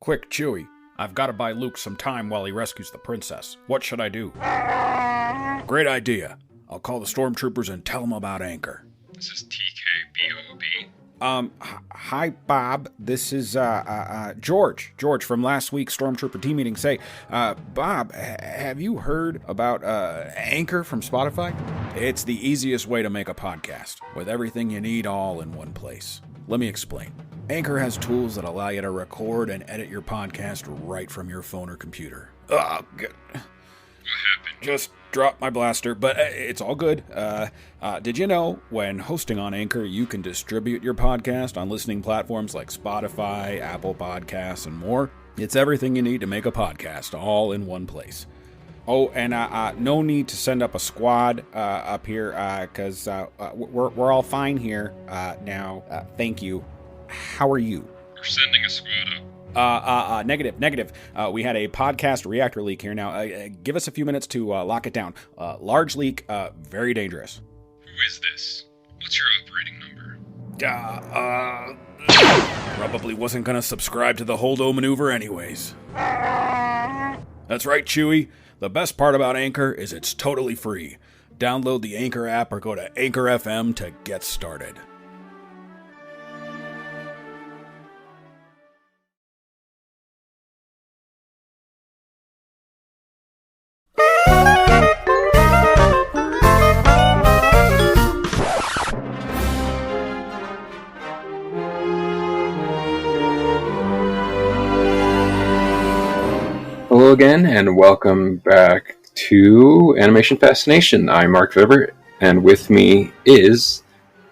Quick, Chewie. I've got to buy Luke some time while he rescues the princess. What should I do? Great idea. I'll call the stormtroopers and tell them about Anchor. This is TKBOB. Hi, Bob. This is, George. George from last week's Stormtrooper team meeting. Say, Bob, have you heard about, Anchor from Spotify? It's the easiest way to make a podcast, with everything you need all in one place. Let me explain. Anchor has tools that allow you to record and edit your podcast right from your phone or computer. What happened? Just dropped my blaster, but it's all good. Did you know when hosting on Anchor, you can distribute your podcast on listening platforms like Spotify, Apple Podcasts, and more? It's everything you need to make a podcast all in one place. Oh, and no need to send up a squad up here, because we're all fine here now. Thank you. How are you? We're sending a squad up. Negative. We had a podcast reactor leak here. Now, give us a few minutes to lock it down. Large leak, very dangerous. Who is this? What's your operating number? Probably wasn't gonna subscribe to the HOLDO maneuver anyways. That's right, Chewie. The best part about Anchor is it's totally free. Download the Anchor app or go to Anchor FM to get started. Hello again, and welcome back to Animation Fascination. I'm Mark Weber, and with me is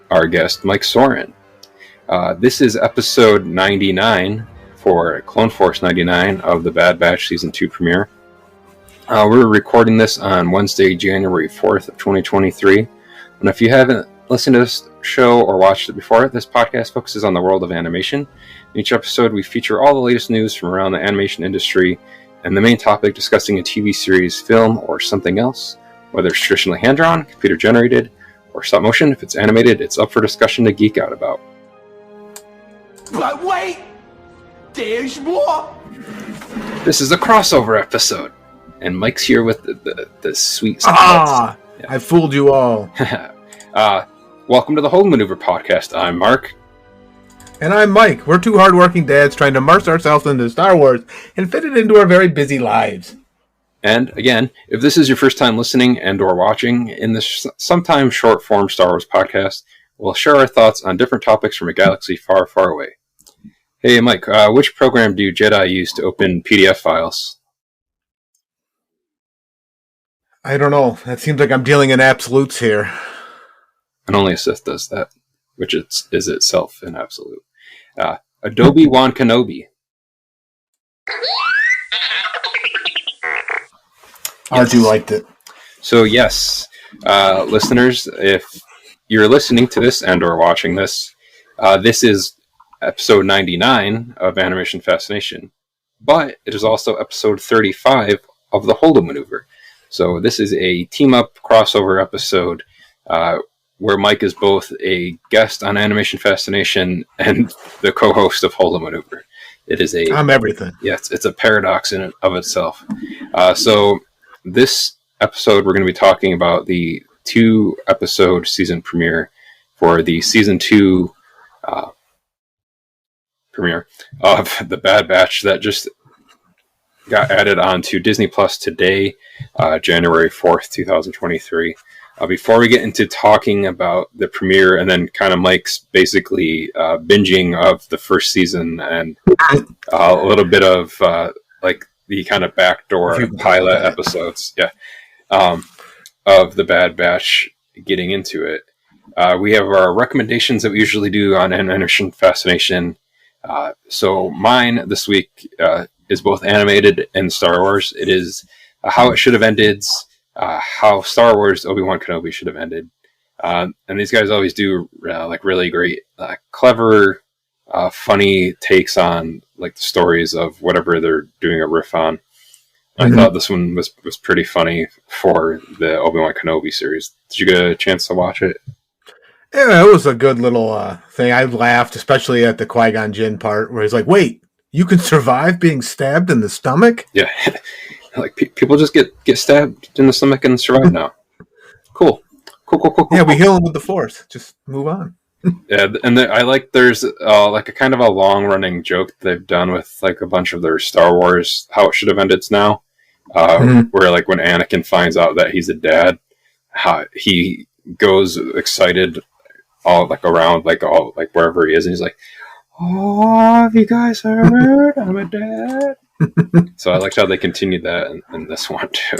our guest, Mike Soren. This is episode 99 for Clone Force 99 of the Bad Batch Season 2 premiere. We're recording this on Wednesday, January 4th of 2023. And if you haven't listened to this show or watched it before, this podcast focuses on the world of animation. In each episode, we feature all the latest news from around the animation industry, and the main topic discussing a TV series, film, or something else. Whether it's traditionally hand-drawn, computer-generated, or stop-motion, if it's animated, it's up for discussion to geek out about. But wait! There's more! This is a crossover episode, and Mike's here with the sweet yeah. I fooled you all. Welcome to the HOLDO MANEUVER podcast. I'm Mark. And I'm Mike. We're two hardworking dads trying to immerse ourselves into Star Wars and fit it into our very busy lives. And again, if this is your first time listening and or watching in this sometimes short-form Star Wars podcast, we'll share our thoughts on different topics from a galaxy far, far away. Hey, Mike, which program do Jedi use to open PDF files? I don't know. That seems like I'm dealing in absolutes here. And only a Sith does that, which is itself an absolute. Adobe Wan Kenobi. As you liked it. So yes, listeners, if you're listening to this and or watching this, this is episode 99 of Animation Fascination, but it is also episode 35 of the HOLDO Maneuver. So this is a team-up crossover episode where Mike is both a guest on Animation Fascination and the co-host of HOLDO Maneuver. It is I'm everything. Yes, it's a paradox in and of itself. So this episode, we're going to be talking about the 2-episode season premiere for the Season 2 premiere of The Bad Batch that just got added onto Disney Plus today, January 4th, 2023. Before we get into talking about the premiere and then kind of Mike's basically binging of the first season and a little bit of like the kind of backdoor pilot episodes of the Bad Batch, getting into it, we have our recommendations that we usually do on Animation Fascination. So mine this week is both animated and Star Wars. It is How It Should Have Ended, how Star Wars Obi-Wan Kenobi should have ended. And these guys always do like really great, clever, funny takes on like the stories of whatever they're doing a riff on. I thought this one was pretty funny for the Obi-Wan Kenobi series. Did you get a chance to watch it? Yeah, it was a good little thing. I laughed, especially at the Qui-Gon Jinn part where he's like, wait, You can survive being stabbed in the stomach? Yeah. Like, people just get stabbed in the stomach and survive now. Cool. Yeah, we heal them with the Force. Just move on. Yeah, and there's like a kind of a long running joke they've done with like a bunch of their Star Wars how it should have ended now, where like when Anakin finds out that he's a dad, how he goes excited all like around like all like wherever he is, and he's like, "Oh, have you guys heard? I'm a dad." So I liked how they continued that in this one too.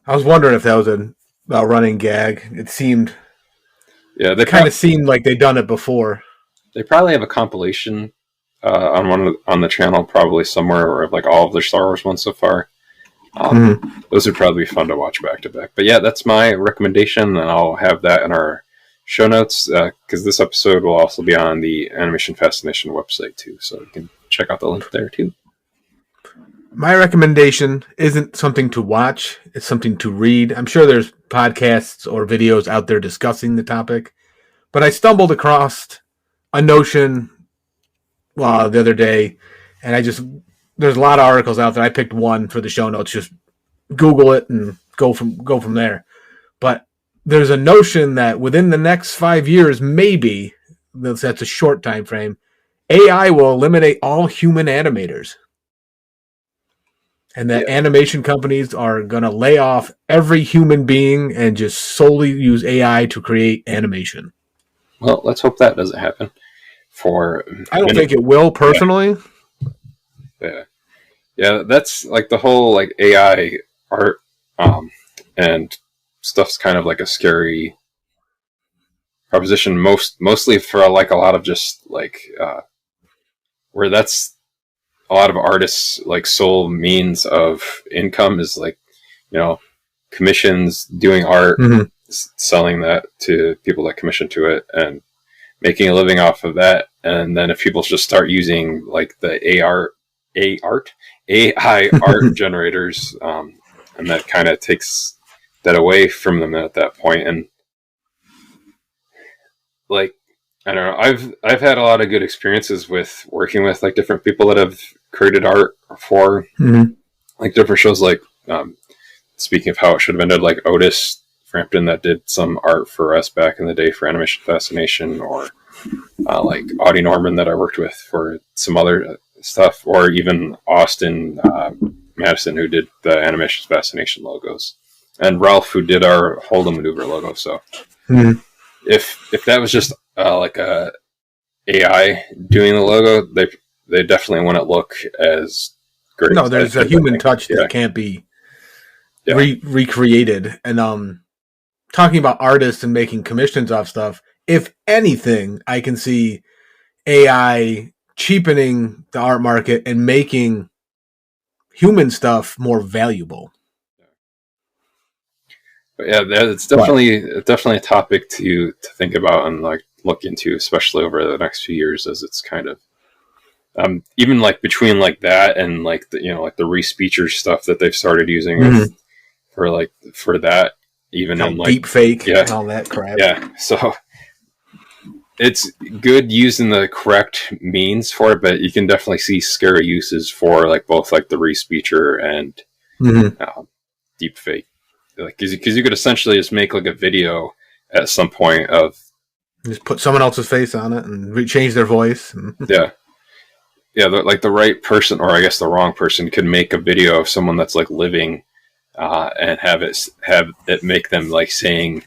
I was wondering if that was a running gag. It seemed. Yeah, they kind of seemed like they'd done it before. They probably have a compilation on the channel, probably somewhere, of like all of their Star Wars ones so far. Those would probably be fun to watch back to back. But yeah, that's my recommendation, and I'll have that in our show notes because this episode will also be on the Animation Fascination website too, so you can check out the link there too. My recommendation isn't something to watch, it's something to read. I'm sure there's podcasts or videos out there discussing the topic, but I stumbled across a notion the other day, and there's a lot of articles out there. I picked one for the show notes, just Google it and go from there. But there's a notion that within the next 5 years, maybe, that's a short time frame, AI will eliminate all human animators. And that animation companies are going to lay off every human being and just solely use AI to create animation. Well, let's hope that doesn't happen. I don't think it will, personally. Yeah, that's like the whole like AI art and stuff's kind of like a scary proposition. Mostly for like a lot of just like where that's. A lot of artists' like sole means of income is like, commissions, doing art, selling that to people that commission to it, and making a living off of that. And then if people just start using like the AI art generators, and that kind of takes that away from them at that point. And like, I don't know. I've had a lot of good experiences with working with like different people that have created art for like different shows. Like speaking of how it should have ended, like Otis Frampton that did some art for us back in the day for Animation Fascination, or like Audie Norman that I worked with for some other stuff, or even Austin Madison who did the Animation Fascination logos, and Ralph who did our HOLDO Maneuver logo. So if that was just like a AI doing the logo, they definitely wouldn't look as great. No, there's a human touch that can't be recreated. And talking about artists and making commissions off stuff, if anything, I can see AI cheapening the art market and making human stuff more valuable. But yeah, it's definitely a topic to think about and like look into, especially over the next few years, as it's kind of even like between like that and like the like the re-speecher stuff that they've started using for that, even in like deep fake and all that crap. Yeah, so it's good using the correct means for it, but you can definitely see scary uses for like both like the re-speecher and deep fake. Like, because you could essentially just make like a video at some point of just put someone else's face on it and change their voice. yeah, like the right person, or I guess the wrong person, could make a video of someone that's like living, and have it make them like saying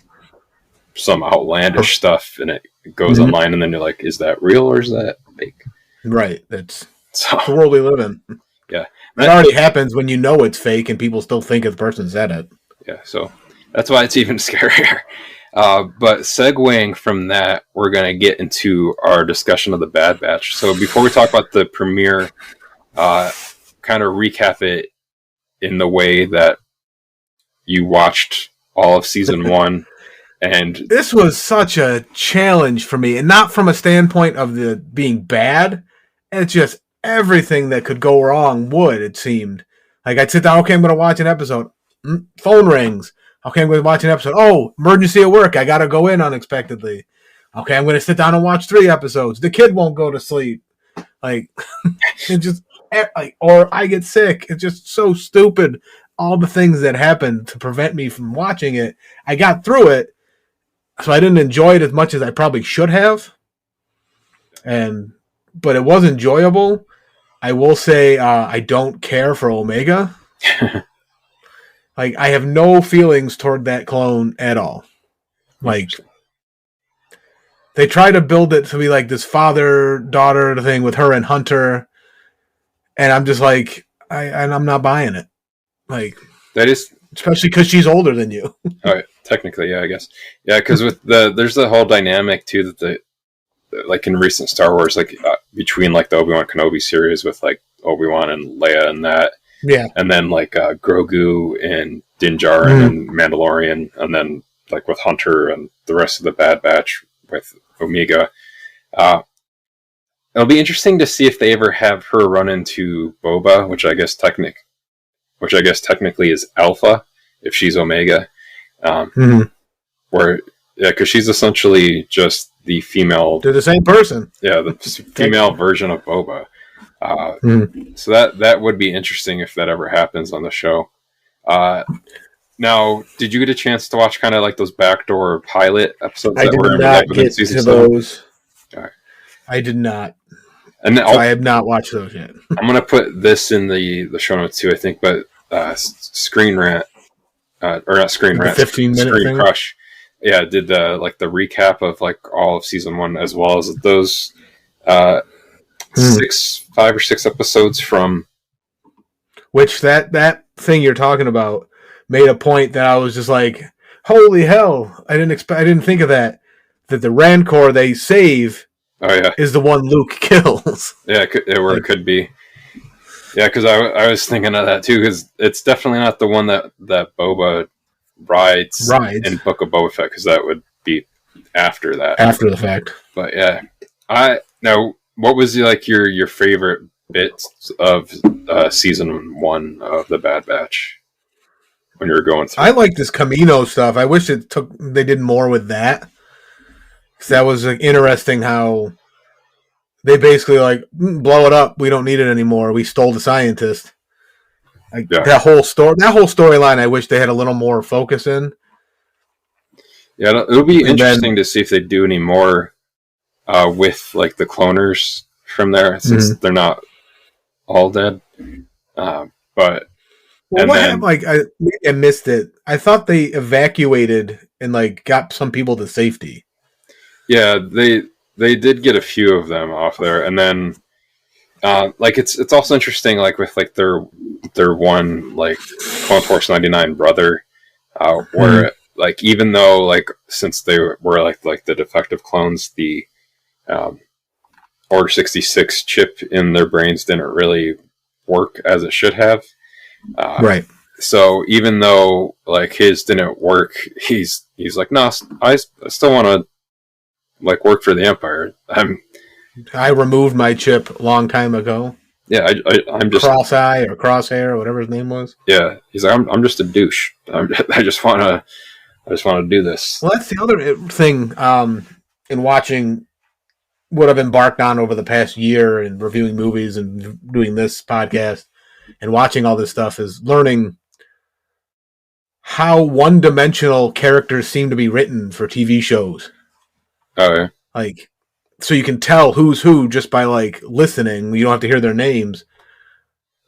some outlandish stuff, and it goes online, and then you're like, is that real or is that fake? Right. That's the world we live in. Yeah, that already happens when you know it's fake and people still think the person said it. Yeah, so that's why it's even scarier. But segueing from that, we're going to get into our discussion of the Bad Batch. So before we talk about the premiere, kind of recap it in the way that you watched all of season one. And this was such a challenge for me, and not from a standpoint of the being bad. It's just everything that could go wrong would, it seemed. Like I'd sit down, okay, I'm going to watch an episode. Phone rings. Okay, I'm going to watch an episode. Oh, emergency at work. I got to go in unexpectedly. Okay, I'm going to sit down and watch 3 episodes. The kid won't go to sleep. Like, it just like, or I get sick. It's just so stupid. All the things that happened to prevent me from watching it. I got through it, so I didn't enjoy it as much as I probably should have. But it was enjoyable. I will say I don't care for Omega. Like, I have no feelings toward that clone at all. Like, they try to build it to be like this father-daughter thing with her and Hunter, and I'm just like, I'm not buying it. Like, that is, especially because she's older than you. all right, technically, yeah, I guess, yeah, because with there's the whole dynamic too that like in recent Star Wars, like between like the Obi-Wan Kenobi series with like Obi-Wan and Leia and that, yeah, and then like Grogu and Din Djarin and Mandalorian, and then like with Hunter and the rest of the Bad Batch with Omega. It'll be interesting to see if they ever have her run into Boba, which I guess technically is Alpha if she's Omega, where because she's essentially just the female. They're the same person. Yeah, the female version of Boba. So that would be interesting if that ever happens on the show. Now, did you get a chance to watch kind of like those backdoor pilot episodes? I did not get to those. Right. I did not. And so I have not watched those yet. I'm going to put this in the show notes too, I think, but Screen Rant, or not Screen Rant, 15-minute Screen thing? Crush. Yeah, did like the recap of like all of season 1 as well as those 5 or 6 episodes from. Which that thing you're talking about made a point that I was just like, holy hell! I didn't think of that. That the Rancor they save, is the one Luke kills. Yeah, it could be. Yeah, because I was thinking of that too, because it's definitely not the one that Boba rides in Book of Boba Fett, because that would be after that. After the fact. But yeah, now what was like your favorite bits of season 1 of the Bad Batch when you were going through? I like this Camino stuff. I wish they did more with that. Because that was like, interesting how they basically like blow it up. We don't need it anymore. We stole the scientist. Like, that whole storyline. I wish they had a little more focus in. Yeah, it'll be interesting to see if they do any more with like the cloners from there, since they're not all dead. But I missed it. I thought they evacuated and like got some people to safety. Yeah, they did get a few of them off there, and then like it's also interesting, like with like their one like Clone Force 99 brother, where like even though like since they were like the defective clones, the Order 66 chip in their brains didn't really work as it should have. Right. So even though like his didn't work, he's like, no, I still want to like work for the Empire. I removed my chip a long time ago. Yeah, I'm just Cross-eye or Crosshair or whatever his name was. Yeah, he's like, I'm just a douche. I just want to do this. Well, that's the other thing in watching what I've embarked on over the past year and reviewing movies and doing this podcast and watching all this stuff is learning how one-dimensional characters seem to be written for TV shows. Oh, yeah. Like, so you can tell who's who just by like listening. You don't have to hear their names.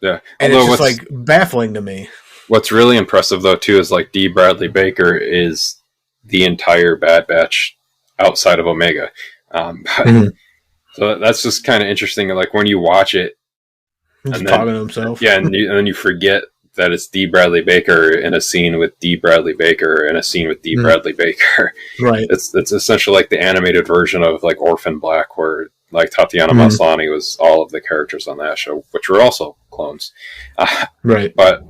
Yeah, and it's just like baffling to me. What's really impressive though too is like D. Bradley Baker is the entire Bad Batch outside of Omega. So that's just kind of interesting. Like when you watch it, he's talking to himself. Yeah, and then you forget that it's D. Bradley Baker in a scene with D. Bradley Baker in a scene with D. Bradley Baker. Right. It's essentially like the animated version of like Orphan Black, where like Tatiana Maslany was all of the characters on that show, which were also clones. Right. But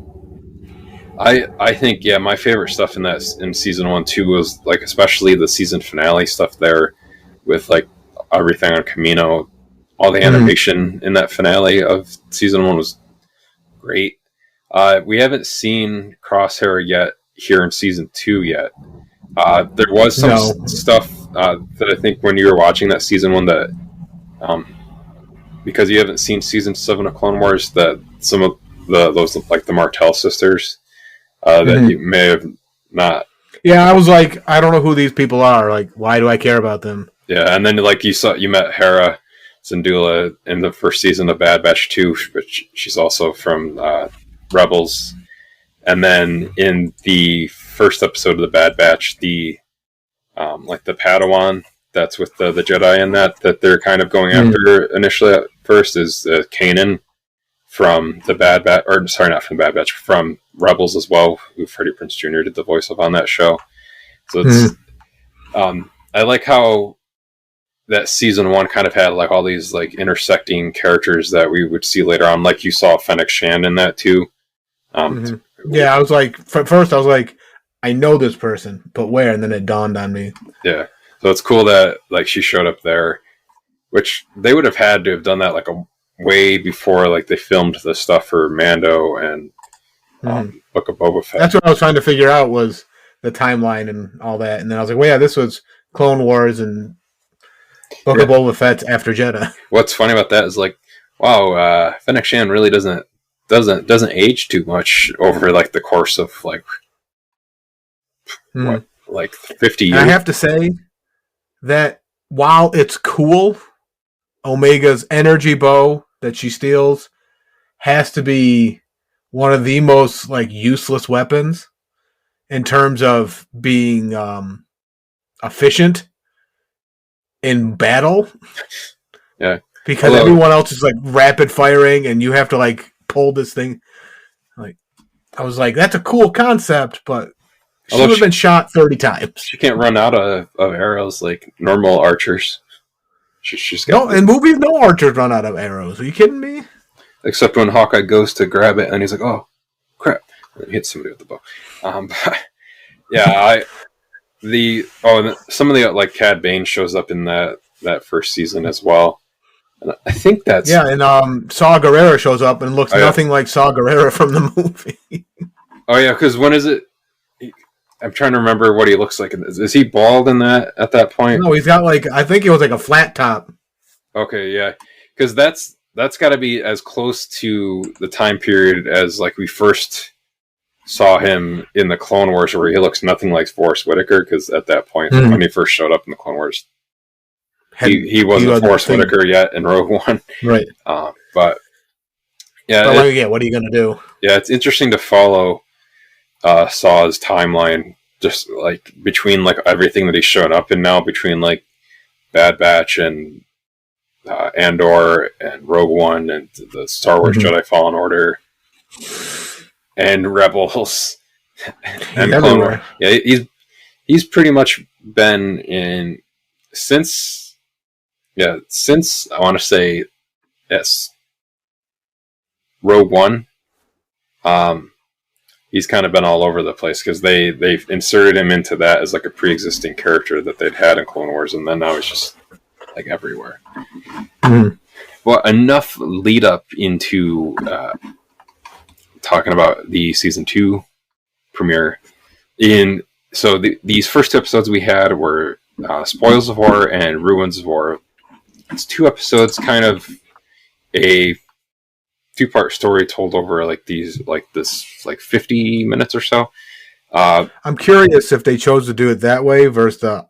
I think my favorite stuff in season 1 too was like especially the season finale stuff there with like everything on Camino. All the animation in that finale of season 1 was great. We haven't seen Crosshair yet here in season 2 yet. There was some stuff that I think when you were watching that season 1 that because you haven't seen season 7 of Clone Wars, that some of those like the Martell sisters that you may have not. Yeah, I was like, I don't know who these people are. Like, why do I care about them? Yeah, and then like you met Hera Syndulla in the first season of Bad Batch 2, but she's also from Rebels. And then in the first episode of the Bad Batch, the like the Padawan that's with the Jedi in that they're kind of going after initially at first is Kanan from the Bad Batch, or sorry, not from the Bad Batch, from Rebels as well, who Freddie Prinze Jr. did the voice of on that show. So it's I like how that season 1 kind of had like all these like intersecting characters that we would see later on, like you saw Fennec Shand in that too. Yeah, I was like, first I was like, I know this person, but where? And then it dawned on me. Yeah, so it's cool that like she showed up there, which they would have had to have done that like a way before like they filmed the stuff for Mando and Book of Boba Fett. That's what I was trying to figure out, was the timeline and all that. And then I was like, well, yeah, this was Clone Wars and Book of Boba Fett's after Jedha. What's funny about that is like, wow, Fennec Shand really doesn't age too much over like the course of like what, like 50 years. And I have to say that while it's cool, Omega's energy bow that she steals has to be one of the most like useless weapons in terms of being efficient in battle. Yeah, because everyone else is like rapid firing, and you have to like pull this thing. Like, I was like, that's a cool concept, but she would have been shot 30 times. She can't run out of arrows like normal archers. She's got in movies, no archers run out of arrows. Are you kidding me? Except when Hawkeye goes to grab it, and he's like, "Oh, crap!" And he hits somebody with the bow. But yeah, some of the like Cad Bane shows up in that first season as well. And I think that's and Saw Gerrera shows up and looks nothing like Saw Gerrera from the movie. Oh yeah, because when is it? I'm trying to remember what he looks like. Is he bald in that at that point? No, he's got like, I think it was like a flat top. Okay, yeah, because that's got to be as close to the time period as like we first saw him in the Clone Wars, where he looks nothing like Forrest Whitaker. Because at that point, when he first showed up in the Clone Wars, he wasn't Forrest Whitaker yet in Rogue One, right? But yeah, what are you gonna do? Yeah, it's interesting to follow Saw's timeline, just like between like everything that he's shown up in now, between like Bad Batch and Andor and Rogue One and the Star Wars Jedi Fallen Order and Rebels and Clone Wars. Yeah, he's pretty much been in since I want to say Rogue One. He's kind of been all over the place because they've inserted him into that as like a pre-existing character that they'd had in Clone Wars, and then now he's just like everywhere. Well, enough lead up into talking about the season 2 premiere. These first 2 episodes we had were Spoils of War and Ruins of War. It's 2 episodes, kind of a 2-part story told over this 50 minutes or so. I'm curious if they chose to do it that way versus the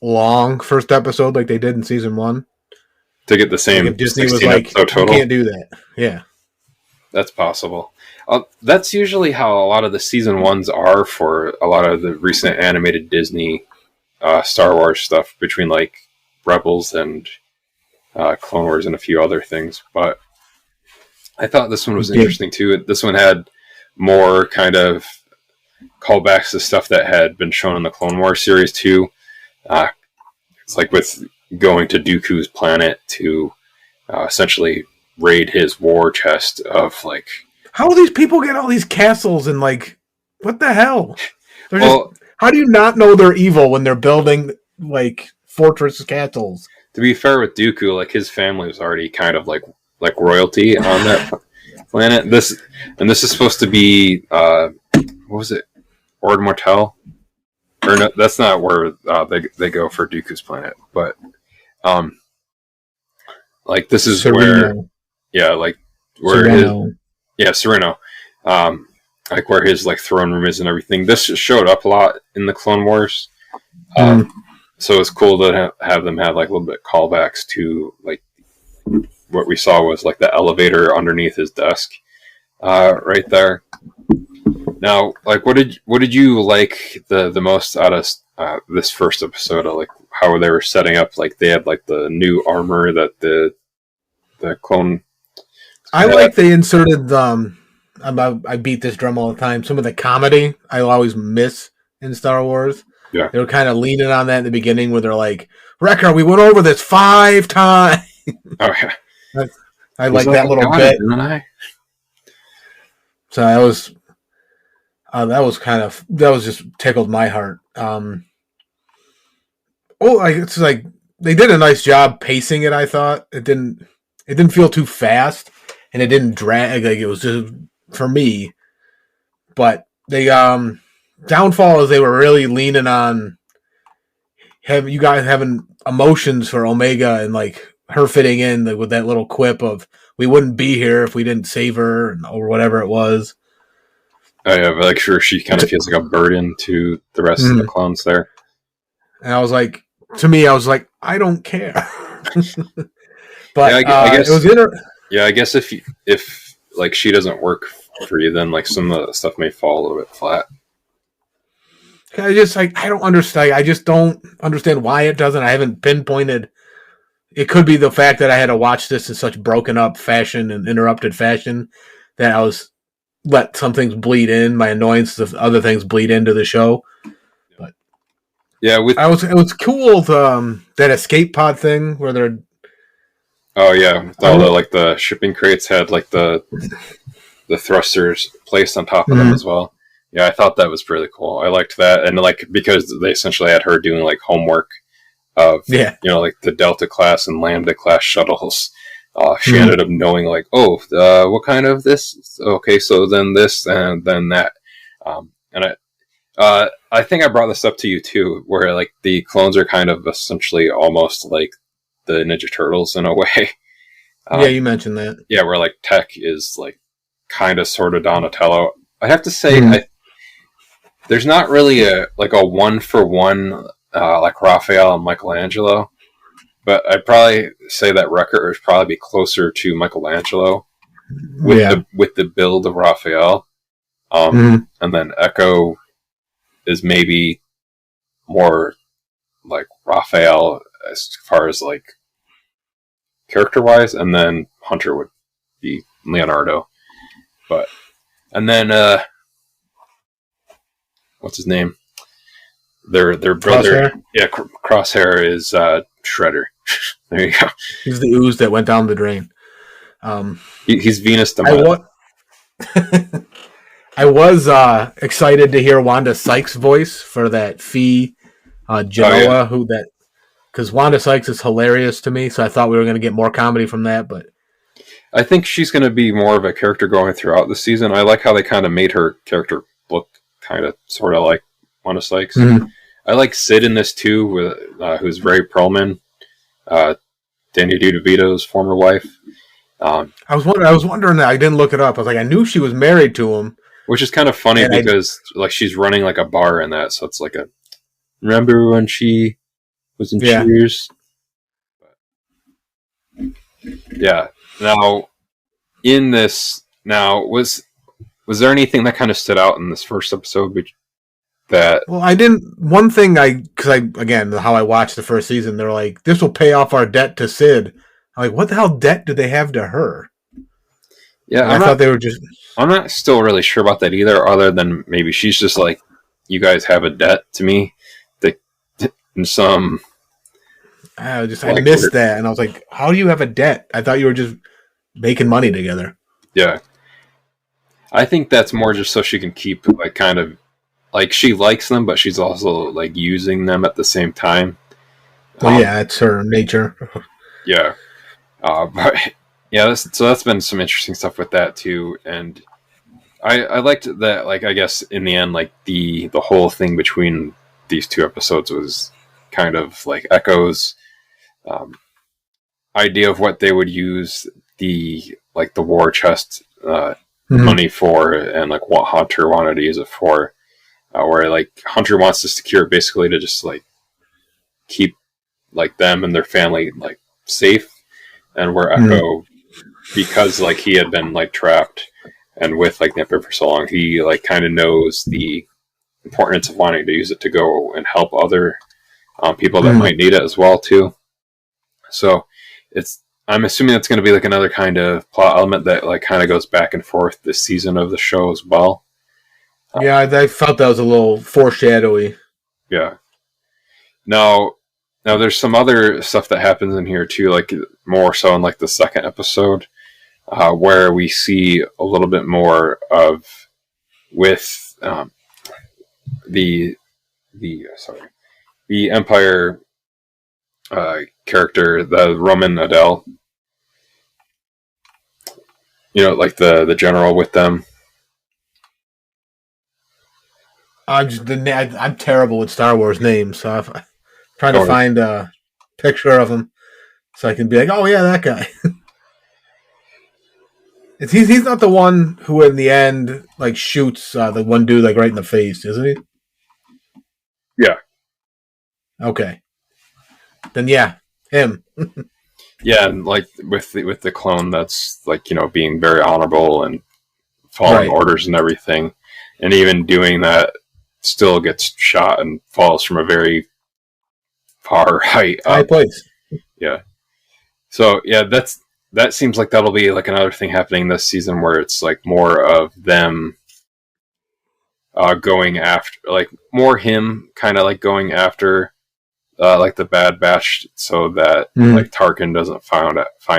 long first episode like they did in season 1 to get the same. Like if Disney was like, total. You can't do that. Yeah, that's possible. That's usually how a lot of the season 1s are for a lot of the recent animated Disney Star Wars stuff, between like Rebels and Clone Wars and a few other things. But I thought this one was interesting too. This one had more kind of callbacks to stuff that had been shown in the Clone Wars series too. It's like with going to Dooku's planet to essentially raid his war chest of like. How do these people get all these castles and like, what the hell? How do you not know they're evil when they're building like fortress castles? To be fair with Dooku, like his family was already kind of like royalty on that planet. This is supposed to be what was it? Ord Mortel? Or no, that's not where they go for Dooku's planet. But like this is Sereno. where Sereno, like where his like throne room is and everything. This showed up a lot in the Clone Wars, so it's cool to have them have like a little bit callbacks to like what we saw was like the elevator underneath his desk, right there. Now, like, what did you like the most out of this first episode? Of, like how they were setting up, like they had like the new armor that the clone. I like they inserted I beat this drum all the time. Some of the comedy I always miss in Star Wars. Yeah, they were kind of leaning on that in the beginning, where they're like, "Wrecker, we went over this 5 times." Oh yeah, I like that little bit. So that was just tickled my heart. It's like they did a nice job pacing it. I thought it didn't feel too fast, and it didn't drag. Like it was just for me. But the downfall is they were really leaning on you guys having emotions for Omega and like her fitting in with that little quip of we wouldn't be here if we didn't save her or whatever it was. Oh yeah, but like sure she kind of feels like a burden to the rest of the clones there. And I was like, I don't care. But yeah, I guess it was I guess if like she doesn't work for you, then like some of the stuff may fall a little bit flat. I don't understand. I just don't understand why it doesn't. I haven't pinpointed. It could be the fact that I had to watch this in such broken up fashion and interrupted fashion that I was let some things bleed in. My annoyance of other things bleed into the show. But yeah, it was cool that escape pod thing where they're. Oh yeah, all the like the shipping crates had like the thrusters placed on top of them as well. Yeah, I thought that was really cool. I liked that, and like because they essentially had her doing like homework of like the Delta class and Lambda class shuttles. She ended up knowing like, what kind of this? Okay, so then this and then that. And I think I brought this up to you too, where like the clones are kind of essentially almost like the Ninja Turtles in a way. Yeah, you mentioned that. Yeah, where like Tech is like kind of sort of Donatello. I have to say, there's not really a 1-for-1 like Raphael and Michelangelo, but I'd probably say that Wrecker would probably be closer to Michelangelo with the build of Raphael, and then Echo is maybe more like Raphael as far as like character wise, and then Hunter would be Leonardo. And then what's his name? Their brother, Crosshair is Shredder. There you go. He's the ooze that went down the drain. He's Venus de Milo. I was excited to hear Wanda Sykes' voice for that Fee Genoa, because Wanda Sykes is hilarious to me, so I thought we were going to get more comedy from that, but I think she's going to be more of a character going throughout the season. I like how they kind of made her character look kind of sort of like Wanda Sykes. I like Sid in this too, who's Ray Perlman, Danny DeVito's former wife. I was wondering that. I didn't look it up. I was like, I knew she was married to him, which is kind of funny because like she's running like a bar in that, so it's like remember when she was in Cheers? Yeah. Now, in this, was there anything that kind of stood out in this first episode that? Well, I didn't. One thing again, how I watched the first season, they're like, this will pay off our debt to Sid. I'm like, what the hell debt do they have to her? Yeah, I thought they were just. I'm not still really sure about that either, other than maybe she's just like, you guys have a debt to me. In some. I missed that, and I was like, how do you have a debt? I thought you were just making money together. Yeah. I think that's more just so she can keep, like, kind of, like, she likes them, but she's also, like, using them at the same time. Well, it's her nature. Yeah. But, yeah, so that's been some interesting stuff with that, too, and I liked that, like, I guess, in the end, like, the whole thing between these two episodes was kind of, like, Echo's idea of what they would use the war chest money for, and like what Hunter wanted to use it for. Where like Hunter wants to secure basically to just like keep like them and their family like safe, and where Echo, because like he had been like trapped and with like Nipper for so long, he like kind of knows the importance of wanting to use it to go and help other people that might need it as well too. So I'm assuming that's going to be like another kind of plot element that like kind of goes back and forth this season of the show as well. Yeah, I felt that was a little foreshadowy. Yeah. Now there's some other stuff that happens in here too, like more so in like the second episode, where we see a little bit more of with the Empire character, the Roman Adele. You know, like the general with them. I'm terrible with Star Wars names, so I'm trying to find a picture of him so I can be like, oh yeah, that guy. He's not the one who in the end like shoots the one dude like right in the face, isn't he? Yeah. Okay. Then yeah, him. Yeah, and like with the clone that's like, you know, being very honorable and following orders and everything, and even doing that still gets shot and falls from a very far height up. High place. Yeah. So yeah, that seems like that'll be like another thing happening this season, where it's like more of them going after, like more him kind of like going after like the Bad Batch, so that like Tarkin doesn't find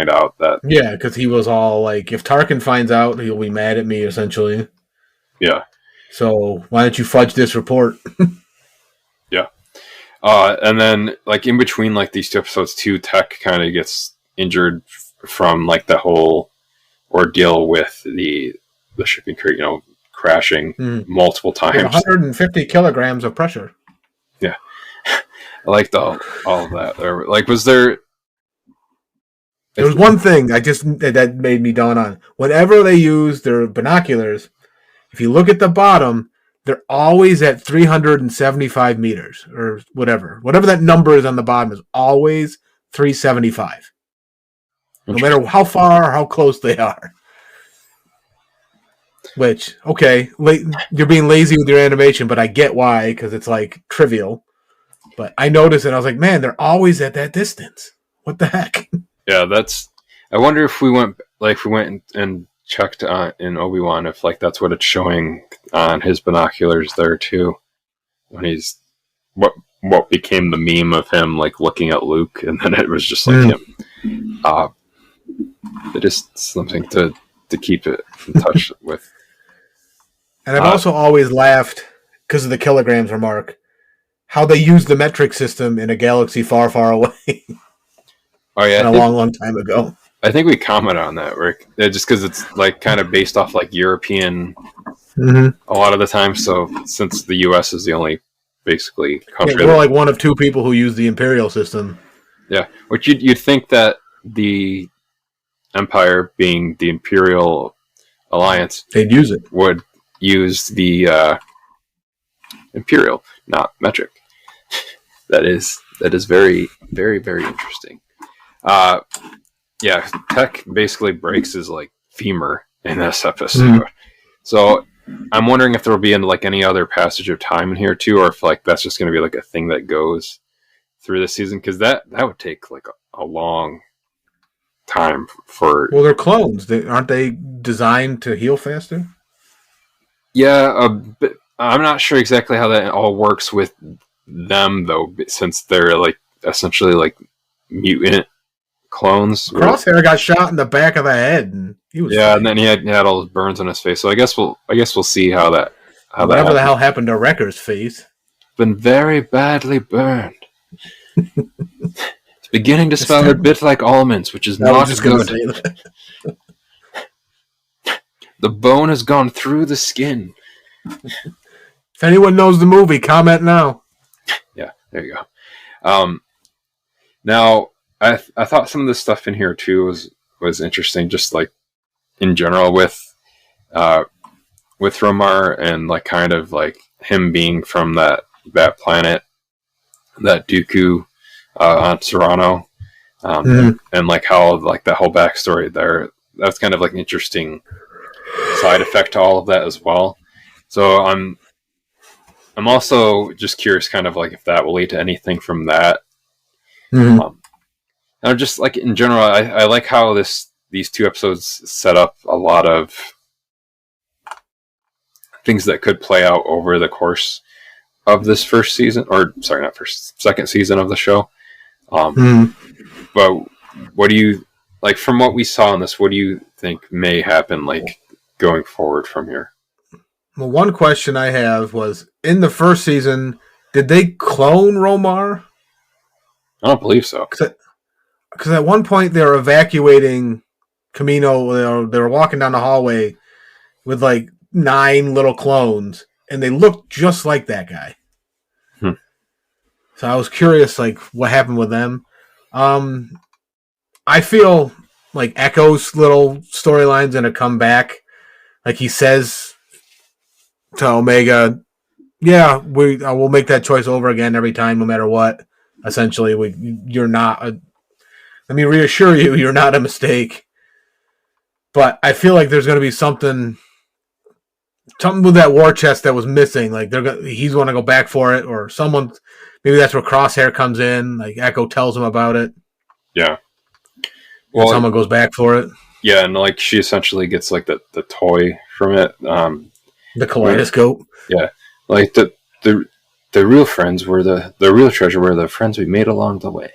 out that. Yeah, because he was all like, if Tarkin finds out, he'll be mad at me, essentially. Yeah. So why don't you fudge this report? Yeah. And then like in between like these two episodes too, Tech kind of gets injured from like the whole ordeal with the shipping crate, you know, crashing multiple times. 150 kilograms of pressure. Yeah. I liked all of that. Like, was there... There was one thing that made me dawn on. Whenever they use their binoculars, if you look at the bottom, they're always at 375 meters or whatever. Whatever that number is on the bottom is always 375. No matter how far or how close they are. Which, okay, you're being lazy with your animation, but I get why, because it's like trivial. But I noticed it, I was like, man, they're always at that distance. What the heck? Yeah, I wonder if we went and checked in Obi-Wan if like that's what it's showing on his binoculars there too, when he's what became the meme of him like looking at Luke, and then it was just like him. It is something to keep it in touch with. And I've also always laughed because of the kilograms remark, how they use the metric system in a galaxy far, far away. Oh yeah, a long time ago. I think we commented on that, Rick. Just because it's like kind of based off like European a lot of the time. So since the U.S. is the only basically country, we're like one of two people who use the Imperial system. Yeah, which you'd think that the Empire, being the Imperial Alliance, they'd use it. Would use the Imperial, not metric. That is very, very, very interesting. Yeah, Tech basically breaks his like femur in this episode. So I'm wondering if there will be like any other passage of time in here too, or if like that's just going to be like a thing that goes through the season, because that would take like a long time for. Well, they're clones. Aren't they designed to heal faster? Yeah, but I'm not sure exactly how that all works with them though, since they're like essentially like mutant clones. Crosshair got shot in the back of the head, and he was and then he had all those burns on his face. So I guess we'll see how whatever the hell happened to Wrecker's face. Been very badly burned. It's beginning to smell a bit like almonds, which is not good. The bone has gone through the skin. If anyone knows the movie, comment now. Yeah, there you go. Now, I thought some of the stuff in here too was interesting, just like in general with Romar and like kind of like him being from that planet, that Dooku on Serrano, and like how like that whole backstory there. That's kind of like an interesting side effect to all of that as well. So I'm also just curious, kind of like if that will lead to anything from that. And just like in general, I like how these two episodes set up a lot of things that could play out over the course of this first season, or sorry, not first, second season of the show. But what do you like from what we saw in this? What do you think may happen, like going forward from here? Well, one question I have was, in the first season, did they clone Romar? I don't believe so. Because at one point they were evacuating Camino. They were walking down the hallway with like 9 little clones, and they looked just like that guy. So I was curious, like, what happened with them. I feel like Echo's little storyline's going to come back. Like he says to Omega, yeah, we'll make that choice over again every time, no matter what. Essentially, you're not. Let me reassure you, you're not a mistake. But I feel like there's going to be something with that war chest that was missing. Like he's going to go back for it, or someone. Maybe that's where Crosshair comes in. Like Echo tells him about it. Yeah. Well, someone goes back for it. Yeah, and like she essentially gets like the toy from it. The kaleidoscope. Yeah, like the real friends were the real treasure were the friends we made along the way.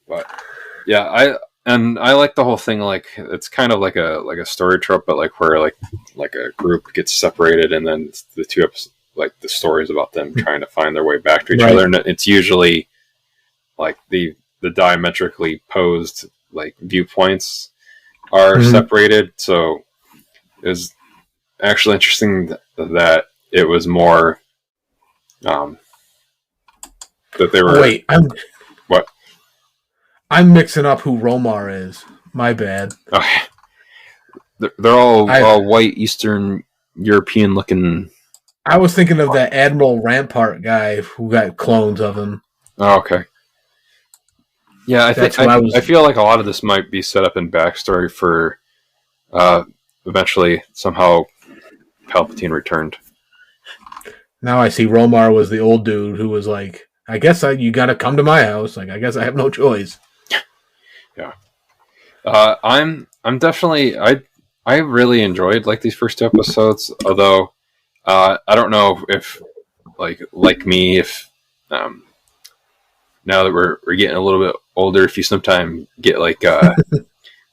But yeah, I like the whole thing. Like it's kind of like a story trope, but like where like a group gets separated, and then the two episodes, like the stories about them trying to find their way back to each other, and it's usually like the diametrically posed like viewpoints are separated. So it was actually interesting that it was more that they were. Wait, what? I'm mixing up who Romar is. My bad. Okay. They're all white Eastern European looking. I was thinking of that Admiral Rampart guy who got clones of him. Oh, okay. Yeah, I feel like a lot of this might be set up in backstory for eventually somehow Palpatine returned. Now I see Romar was the old dude who was like, I guess you got to come to my house. Like, I guess I have no choice. Yeah. I'm definitely I really enjoyed like these first 2 episodes, although I don't know if like me, if now that we're getting a little bit older, if you sometimes get like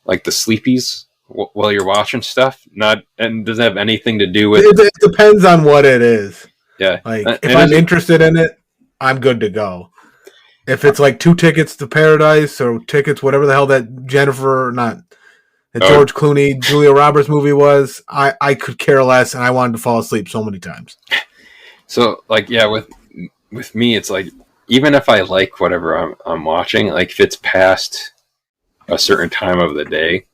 like the sleepies while you're watching stuff, and doesn't have anything to do with. It depends on what it is. Yeah, like if I'm interested in it, I'm good to go. If it's like 2 tickets to paradise or tickets, whatever the hell that George Clooney, Julia Roberts movie was, I could care less, and I wanted to fall asleep so many times. So like yeah, with me, it's like even if I like whatever I'm watching, like if it's past a certain time of the day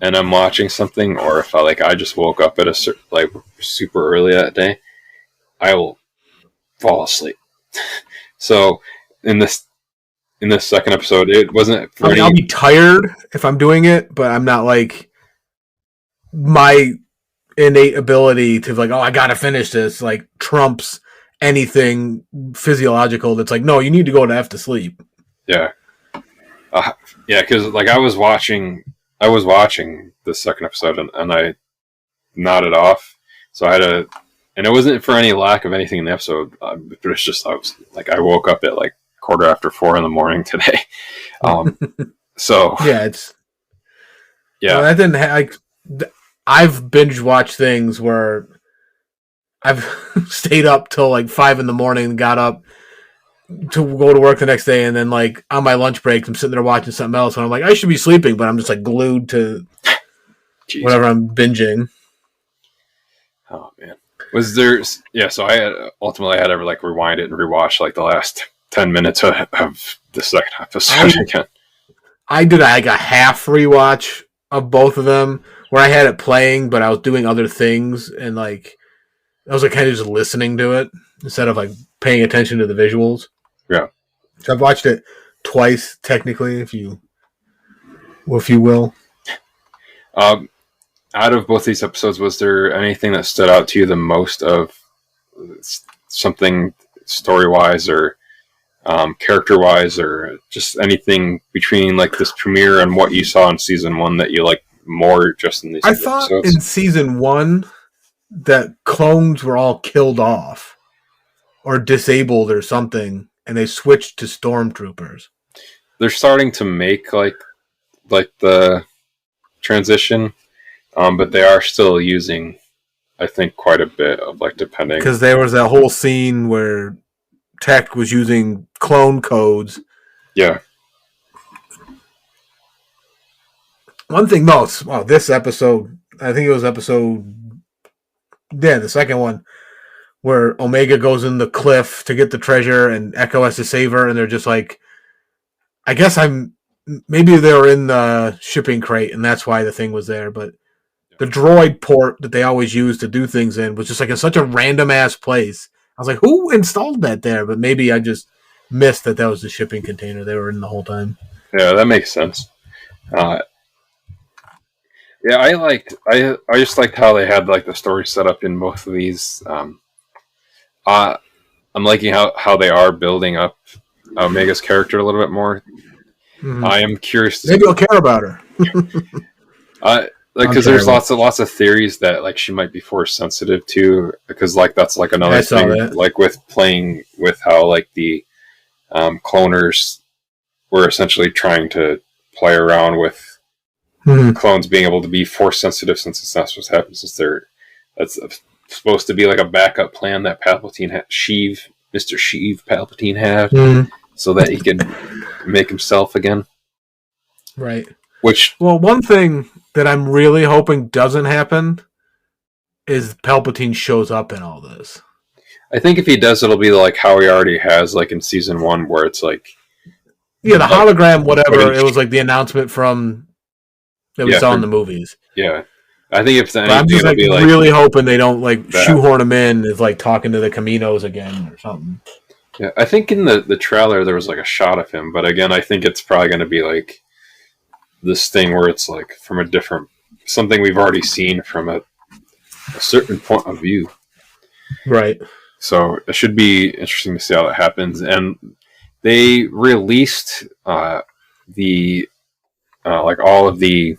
and I'm watching something, or if I just woke up at a super early that day, I will fall asleep. So in this second episode, it wasn't. I'll be tired if I'm doing it, but I'm not like my innate ability to like, oh, I gotta finish this. Like trumps anything physiological. That's like, no, you need to go to F to sleep. Yeah, yeah, because like I was watching the second episode and I nodded off, so I had to. And it wasn't for any lack of anything in the episode, but it's just I woke up at like 4:15 in the morning today. So yeah, that didn't I've binge watched things where I've stayed up till like 5 in the morning, got up to go to work the next day, and then like on my lunch break, I'm sitting there watching something else, and I'm like, I should be sleeping, but I'm just like glued to whatever I'm binging. Oh man. Was there? Yeah, so I had to like rewind it and rewatch like the last 10 minutes of the second episode again. I did like a half rewatch of both of them where I had it playing, but I was doing other things, and like I was like kind of just listening to it instead of like paying attention to the visuals. Yeah. So I've watched it twice, technically, if you will. Out of both these episodes, was there anything that stood out to you the most of something story-wise or character-wise, or just anything between like this premiere and what you saw in season 1 that you like more just in these I thought episodes? in season 1 that clones were all killed off or disabled or something, and they switched to stormtroopers. They're starting to make like the transition, but they are still using, I think, quite a bit of like depending, because there was that whole scene where Tech was using clone codes. Yeah. One thing, this episode, I think it was the second one, where Omega goes in the cliff to get the treasure and Echo has to save her, and they're just like, I guess maybe they were in the shipping crate and that's why the thing was there, but the droid port that they always use to do things in was just like in such a random ass place. I was like, who installed that there? But maybe I just missed that was the shipping container they were in the whole time. Yeah, that makes sense. Yeah, I just liked how they had like the story set up in both of these. I'm liking how they are building up Omega's character a little bit more. Mm-hmm. I am curious. Maybe I'll care about her. Because there's lots of theories that like she might be force sensitive to, because like that's like another thing, like with playing with how like the cloners were essentially trying to play around with clones being able to be force sensitive, since it's not supposed to happen, since that's supposed to be like a backup plan that Palpatine Mr. Sheev Palpatine had, so that he could make himself again. Right. Well, one thing that I'm really hoping doesn't happen is Palpatine shows up in all this. I think if he does, it'll be like how he already has, like in season 1, where it's like, the hologram, whatever. It was like the announcement that we saw in the movies. Yeah, I think if anything, I'm just it'll be like really hoping they don't like shoehorn him in as like talking to the Caminos again or something. Yeah, I think in the trailer there was like a shot of him, but again, I think it's probably going to be like this thing where it's like from a different, something we've already seen from a certain point of view. Right. So it should be interesting to see how that happens. And they released the like all of the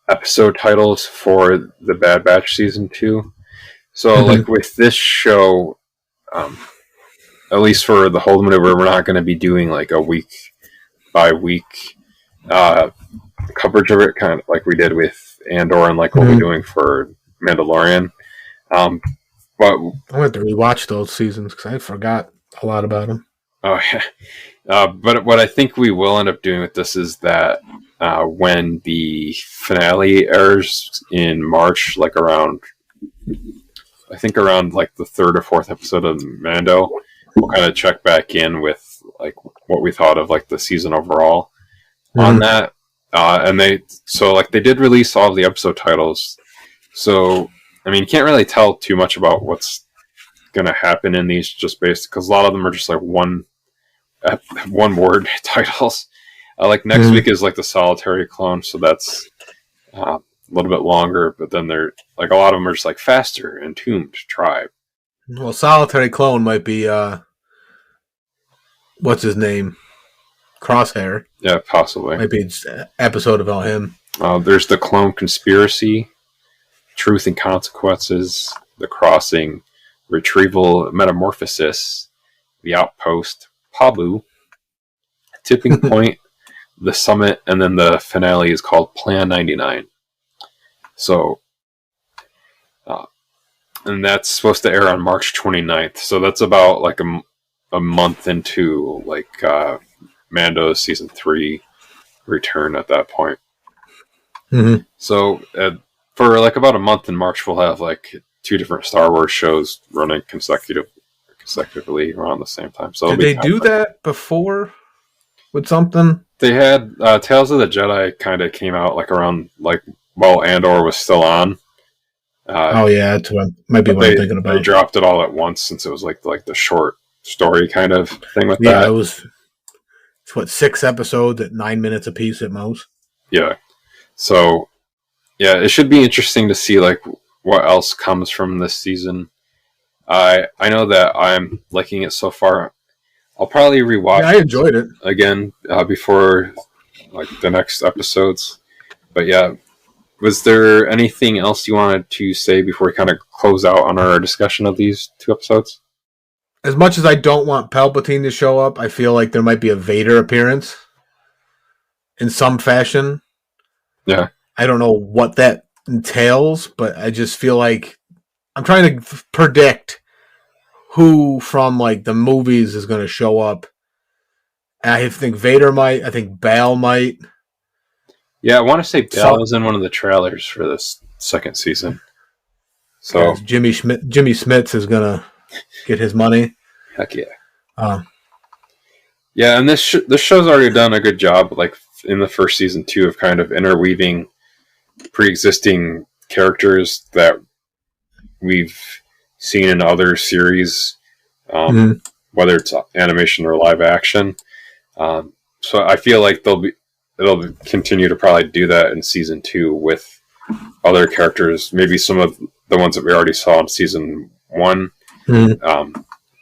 episode titles for the Bad Batch season 2. So like with this show, at least for the Hold Maneuver, we're not going to be doing like a week by week coverage of it, kind of like we did with Andor and like what we're doing for Mandalorian. But I went to rewatch those seasons because I forgot a lot about them. Oh yeah. But what I think we will end up doing with this is that when the finale airs in March, like around like the 3rd or 4th episode of Mando, we'll kind of check back in with like what we thought of like the season overall on that. And they did release all of the episode titles. So, I mean, you can't really tell too much about what's going to happen in these, just based, because a lot of them are just like one word titles. Like next week is like the Solitary Clone, so that's a little bit longer, but then they're like a lot of them are just like Faster, Entombed, Tribe. Well, Solitary Clone might be what's his name? Crosshair. Yeah, possibly. Might be an episode about him. There's the Clone Conspiracy, Truth and Consequences, The Crossing, Retrieval, Metamorphosis, The Outpost, Pabu, Tipping Point, The Summit, and then the finale is called Plan 99. So, and that's supposed to air on March 29th. So that's about like a month into like Mando's season 3 return at that point. So for like about a month in March, we'll have like 2 different Star Wars shows running consecutively consecutively around the same time. So did they do that before with something? They had Tales of the Jedi kind of came out like around like while Andor was still on. Oh yeah, that's what might be what I'm thinking about. They dropped it all at once since it was like the short story kind of thing with that. Yeah, it's 6 episodes at 9 minutes a piece at most. Yeah. So yeah, it should be interesting to see like what else comes from this season. I know that I'm liking it so far. I'll probably rewatch. Yeah, I enjoyed it again before like the next episodes. But yeah, was there anything else you wanted to say before we kind of close out on our discussion of these 2 episodes? As much as I don't want Palpatine to show up, I feel like there might be a Vader appearance in some fashion. Yeah. I don't know what that entails, but I just feel like I'm trying to predict who from like the movies is going to show up. I think Vader might. I think Bail might. Yeah, I want to say Bail was in one of the trailers for this second season. So Jimmy Smits is going to get his money. Heck yeah. Yeah, and this show's already done a good job, like in the first season too, of kind of interweaving pre-existing characters that we've seen in other series, whether it's animation or live action. So I feel like it'll continue to probably do that in season 2 with other characters. Maybe some of the ones that we already saw in season 1.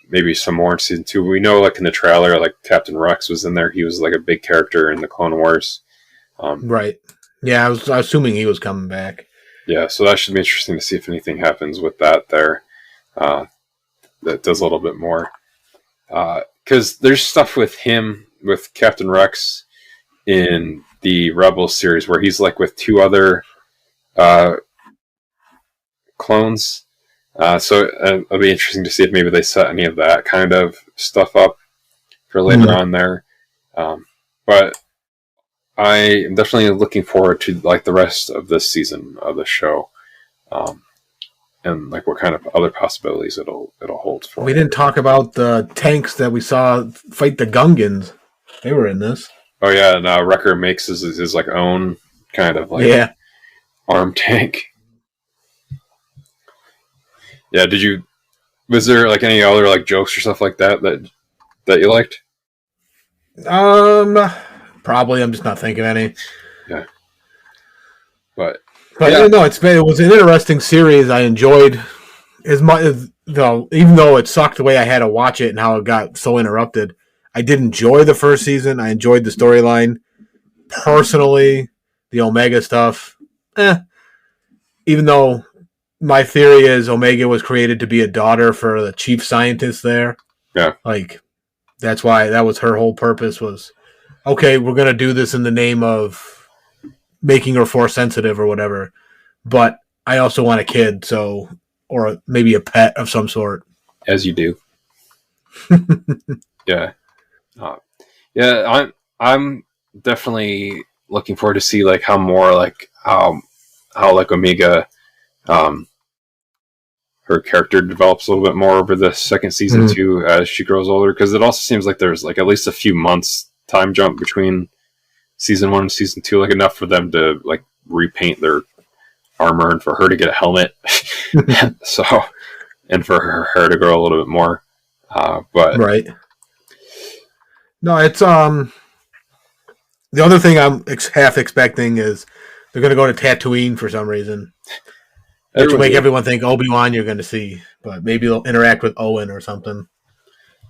Maybe some more in season 2. We know, like in the trailer, like Captain Rex was in there. He was like a big character in the Clone Wars. Right. Yeah, I was assuming he was coming back. Yeah, so that should be interesting to see if anything happens with that there. That does a little bit more. Because there's stuff with him, with Captain Rex, in the Rebels series where he's like with 2 other clones. So it'll be interesting to see if maybe they set any of that kind of stuff up for later on there. But I am definitely looking forward to like the rest of this season of the show, and like what kind of other possibilities it'll hold for. We didn't talk about the tanks that we saw fight the Gungans. They were in this. Oh yeah, and Wrecker makes his like own kind of like arm tank. Yeah, was there like any other like jokes or stuff like that you liked? Probably. I'm just not thinking any. Yeah. But yeah. No, it was an interesting series. I enjoyed as much as even though it sucked the way I had to watch it and how it got so interrupted. I did enjoy the first season. I enjoyed the storyline. Personally, the Omega stuff, even though my theory is Omega was created to be a daughter for the chief scientist there. Yeah. Like, that's why that was her whole purpose was, okay, we're going to do this in the name of making her force sensitive or whatever. But I also want a kid, or maybe a pet of some sort. As you do. Yeah. Yeah, I'm definitely looking forward to see like how more like how like Omega her character develops a little bit more over the second season too as she grows older, because it also seems like there's like at least a few months time jump between season 1 and season 2, like enough for them to like repaint their armor and for her to get a helmet. So, and for her hair to grow a little bit more. But right. No, it's the other thing I'm half expecting is they're going to go to Tatooine for some reason. Which will make everyone think Obi-Wan you're going to see, but maybe they'll interact with Owen or something.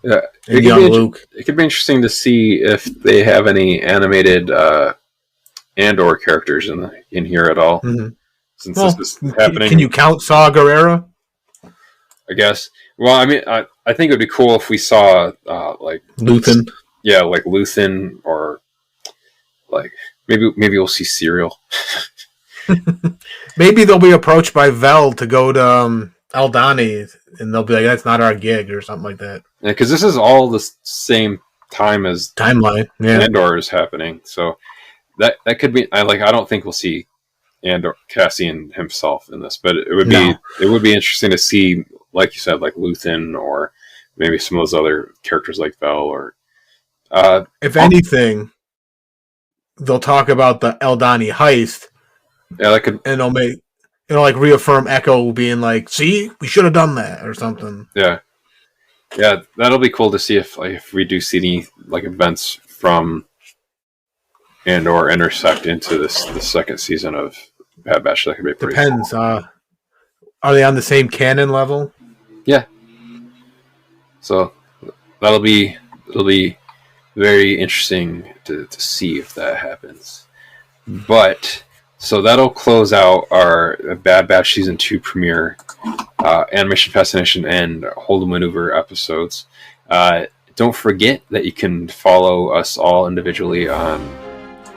Yeah, and young Luke. It could be interesting to see if they have any animated Andor characters in here at all. Since this is happening. Can you count Saw Gerrera? I guess. Well, I mean, I think it would be cool if we saw like Luthen. Yeah, like Luthen, or like maybe we'll see Serial. Maybe they'll be approached by Vel to go to Aldani, and they'll be like, "That's not our gig," or something like that. Yeah, because this is all the same time as timeline. Yeah, Andor is happening, so that could be. I don't think we'll see Andor Cassian himself in this, but it would be interesting to see, like you said, like Luthen or maybe some of those other characters like Vel or if anything, they'll talk about the Eldani heist. Yeah, that could, and it'll like reaffirm Echo being like, "See, we should have done that" or something. Yeah, that'll be cool to see if we do see any like events from and or intersect into the second season of Bad Batch. That could be pretty Depends. cool. Are they on the same canon level? Yeah. So it'll be very interesting to see if that happens. But so that'll close out our Bad Batch Season 2 premiere, Animation Fascination and Hold Maneuver episodes. Don't forget that you can follow us all individually on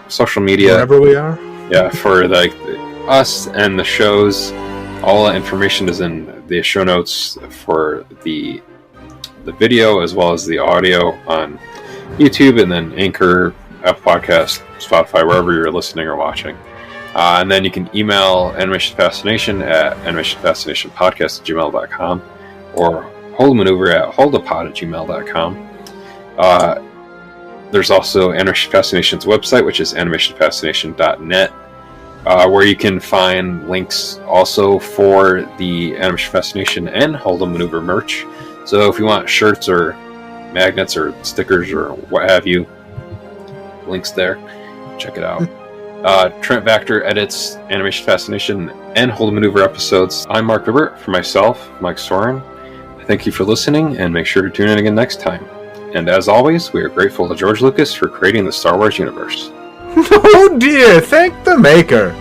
social media. Wherever we are. Yeah, for like us and the shows. All the information is in the show notes for the video as well as the audio on YouTube and then Anchor, Apple Podcast, Spotify, wherever you're listening or watching. And then you can email Animation Fascination at animationfascinationpodcast@gmail.com or Hold Maneuver at HoldoPod@gmail.com. There's also Animation Fascination's website, which is animationfascination.net, where you can find links also for the Animation Fascination and Hold Maneuver merch. So if you want shirts or magnets or stickers or what have you, links there. Check it out. Trent Vactor edits Animation Fascination and Hold Maneuver episodes. I'm Mark Ribert. For myself, Mike Soren. Thank you for listening, and make sure to tune in again next time. And as always, we are grateful to George Lucas for creating the Star Wars universe. Oh dear, thank the maker.